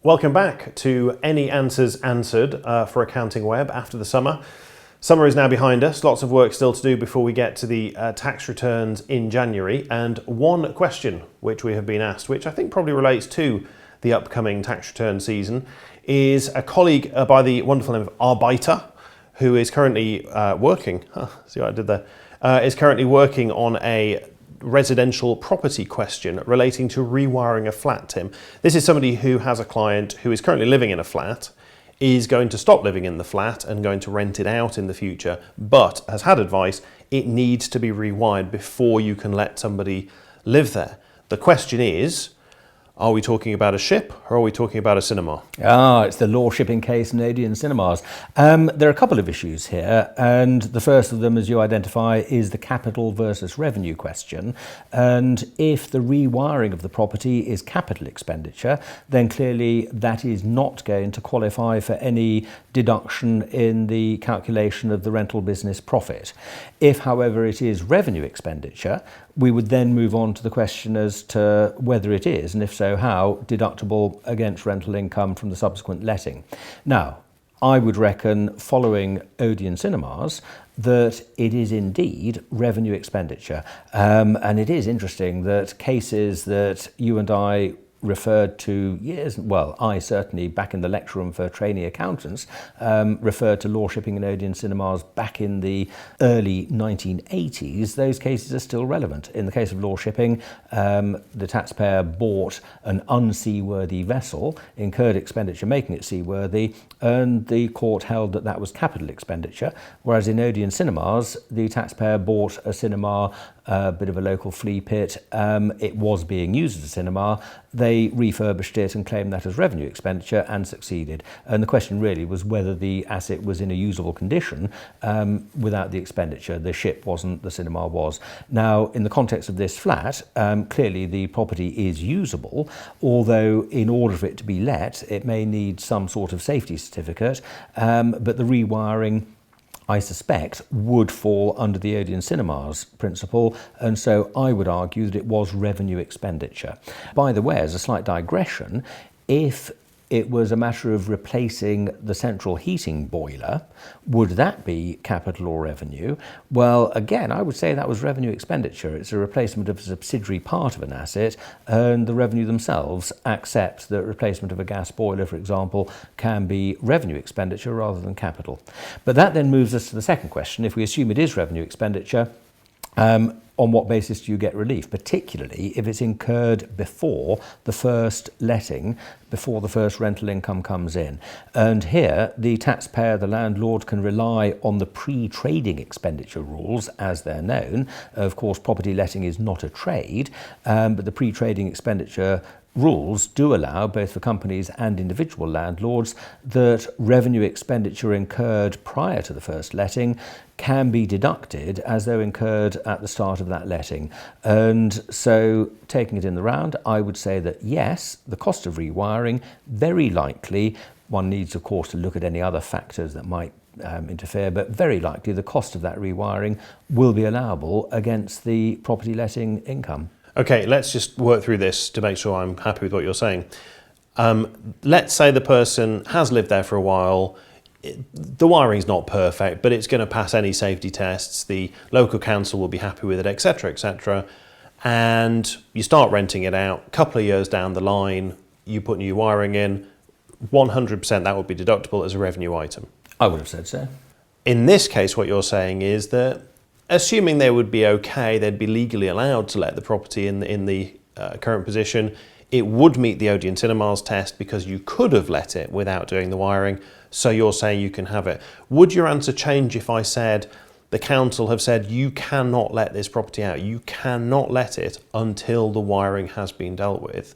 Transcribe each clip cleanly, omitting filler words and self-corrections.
Welcome back to Any Answers Answered for accountingWEB after the summer. Summer is now behind us, lots of work still to do before we get to the tax returns in January, and one question which we have been asked, which I think probably relates to the upcoming tax return season, is a colleague by the wonderful name of Arbeiter, who is currently working, see what I did there, is currently working on a residential property question relating to rewiring a flat, Tim. This is somebody who has a client who is currently living in a flat, is going to stop living in the flat and going to rent it out in the future, but has had advice it needs to be rewired before you can let somebody live there. The question is, are we talking about a ship or are we talking about a cinema? It's the law shipping case in Odeon Cinemas. There are a couple of issues here, and the first of them, as you identify, is the capital versus revenue question. And if the rewiring of the property is capital expenditure, then clearly that is not going to qualify for any deduction in the calculation of the rental business profit. If, however, it is revenue expenditure, we would then move on to the question as to whether it is, and if so, how, deductible against rental income from the subsequent letting. Now, I would reckon, following Odeon Cinemas, that it is indeed revenue expenditure. And it is interesting that cases that you and I referred to years, well, I certainly back in the lecture room for trainee accountants, referred to law shipping in Odeon Cinemas back in the early 1980s. Those cases are still relevant. In the case of law shipping, the taxpayer bought an unseaworthy vessel, incurred expenditure making it seaworthy, and the court held that that was capital expenditure, whereas in Odeon Cinemas, the taxpayer bought a cinema, a bit of a local flea pit. It was being used as a cinema. They refurbished it and claimed that as revenue expenditure and succeeded. And the question really was whether the asset was in a usable condition without the expenditure. The ship wasn't, the cinema was. Now, in the context of this flat, clearly the property is usable, although in order for it to be let, it may need some sort of safety certificate, but the rewiring, I suspect, would fall under the Odeon Cinemas principle, and so I would argue that it was revenue expenditure. By the way, as a slight digression, if it was a matter of replacing the central heating boiler, would that be capital or revenue? Well, again, I would say that was revenue expenditure. It's a replacement of a subsidiary part of an asset, and the revenue themselves accept that replacement of a gas boiler, for example, can be revenue expenditure rather than capital. But that then moves us to the second question. If we assume it is revenue expenditure, on what basis do you get relief, particularly if it's incurred before the first letting, before the first rental income comes in? And here, the taxpayer, the landlord, can rely on the pre-trading expenditure rules as they're known. Of course, property letting is not a trade, but the pre-trading expenditure rules do allow, both for companies and individual landlords, that revenue expenditure incurred prior to the first letting can be deducted as though incurred at the start of that letting. And so, taking it in the round, I would say that yes, the cost of rewiring, very likely, one needs of course to look at any other factors that might interfere, but very likely the cost of that rewiring will be allowable against the property letting income. Okay, let's just work through this to make sure I'm happy with what you're saying. Let's say the person has lived there for a while. The wiring's not perfect, but it's going to pass any safety tests. The local council will be happy with it, etc., etc. And you start renting it out. A couple of years down the line, you put new wiring in. 100% that would be deductible as a revenue item. I would have said so. In this case, what you're saying is that, assuming they would be okay, they'd be legally allowed to let the property in the current position, it would meet the Odeon Cinemas test because you could have let it without doing the wiring, so you're saying you can have it. Would your answer change if I said the council have said you cannot let this property out, you cannot let it until the wiring has been dealt with?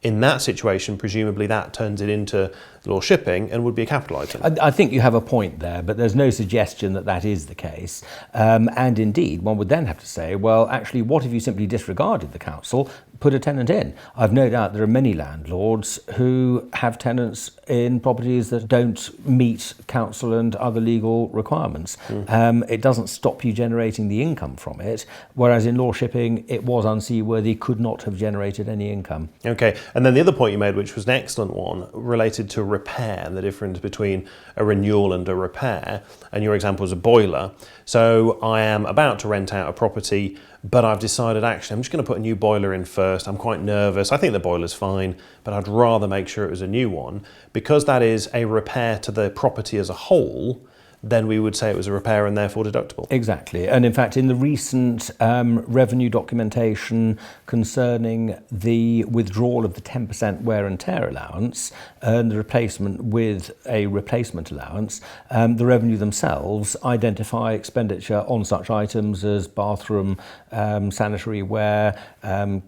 In that situation, presumably that turns it into law shipping and would be a capital item. I think you have a point there, but there's no suggestion that that is the case. And indeed, one would then have to say, well, actually, what if you simply disregarded the council, put a tenant in? I've no doubt there are many landlords who have tenants in properties that don't meet council and other legal requirements. It doesn't stop you generating the income from it, whereas in law shipping, it was unseaworthy, could not have generated any income. Okay, And then the other point you made, which was an excellent one, related to repair and the difference between a renewal and a repair. And your example was a boiler. So I am about to rent out a property, but I've decided actually I'm just going to put a new boiler in first. I'm quite nervous. I think the boiler's fine, but I'd rather make sure it was a new one. Because that is a repair to the property as a whole, then we would say it was a repair and therefore deductible. Exactly. And in fact, in the recent revenue documentation concerning the withdrawal of the 10% wear and tear allowance and the replacement with a replacement allowance, the revenue themselves identify expenditure on such items as bathroom, sanitary ware,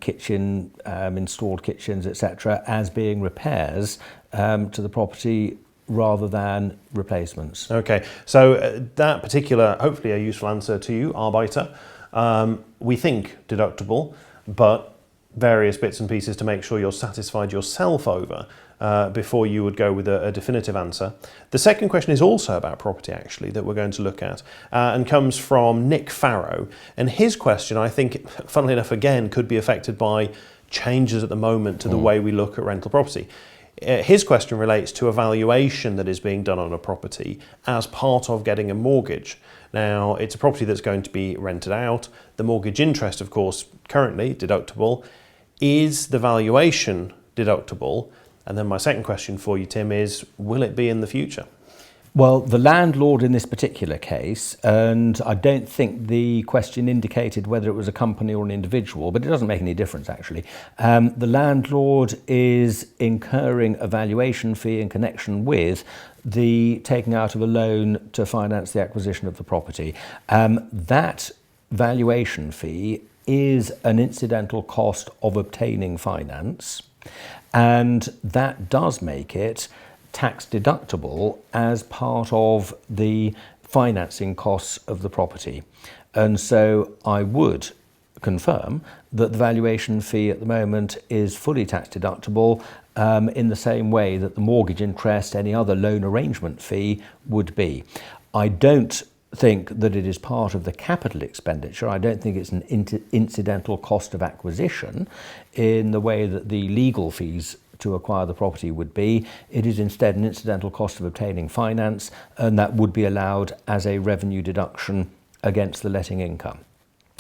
kitchen, installed kitchens, etc., as being repairs to the property rather than replacements. Okay, so that particular, hopefully a useful answer to you, Arbeiter. We think deductible, but various bits and pieces to make sure you're satisfied yourself over before you would go with a definitive answer. The second question is also about property, actually, that we're going to look at, and comes from Nick Farrow. And his question, I think, funnily enough, again, could be affected by changes at the moment to the way we look at rental property. His question relates to a valuation that is being done on a property as part of getting a mortgage. Now, it's a property that's going to be rented out. The mortgage interest, of course, currently deductible. Is the valuation deductible? And then my second question for you, Tim, is will it be in the future? Well, the landlord in this particular case, and I don't think the question indicated whether it was a company or an individual, but it doesn't make any difference actually. The landlord is incurring a valuation fee in connection with the taking out of a loan to finance the acquisition of the property. That valuation fee is an incidental cost of obtaining finance, and that does make it tax deductible as part of the financing costs of the property. And so I would confirm that the valuation fee at the moment is fully tax deductible in the same way that the mortgage interest, any other loan arrangement fee would be. I don't think that it is part of the capital expenditure. I don't think it's an incidental cost of acquisition in the way that the legal fees to acquire the property would be. It is instead an incidental cost of obtaining finance, and that would be allowed as a revenue deduction against the letting income.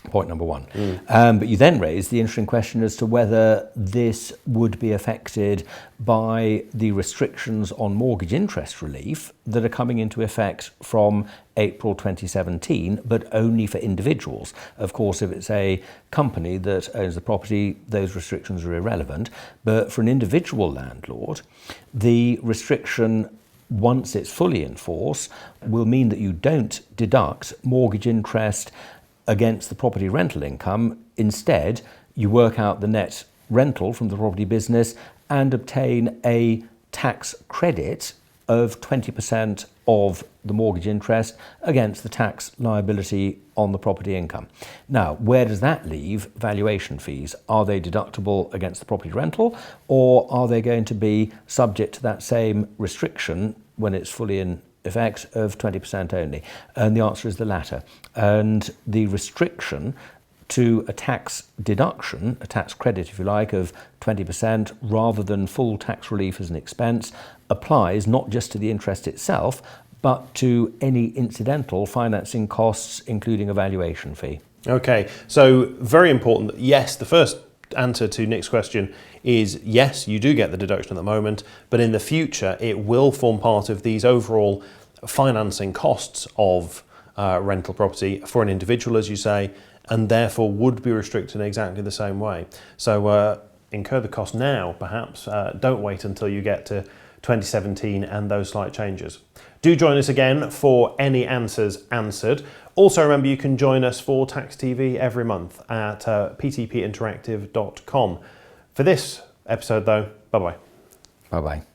Point number one. But you then raise the interesting question as to whether this would be affected by the restrictions on mortgage interest relief that are coming into effect from April 2017, but only for individuals. Of course, if it's a company that owns the property, those restrictions are irrelevant. But for an individual landlord, the restriction, once it's fully in force, will mean that you don't deduct mortgage interest against the property rental income. Instead, you work out the net rental from the property business and obtain a tax credit of 20% of the mortgage interest against the tax liability on the property income. Now, where does that leave valuation fees? Are they deductible against the property rental, or are they going to be subject to that same restriction when it's fully in effect of 20% only? And the answer is the latter. And the restriction to a tax deduction, a tax credit if you like, of 20% rather than full tax relief as an expense applies not just to the interest itself, but to any incidental financing costs, including a valuation fee. Okay, so very important. Yes, the first answer to Nick's question is yes, you do get the deduction at the moment, but in the future it will form part of these overall financing costs of rental property for an individual, as you say, and therefore would be restricted in exactly the same way. So incur the cost now, perhaps. Don't wait until you get to 2017 and those slight changes. Do join us again for Any Answers Answered. Also remember you can join us for Tax TV every month at ptpinteractive.com. For this episode though, bye-bye. Bye-bye.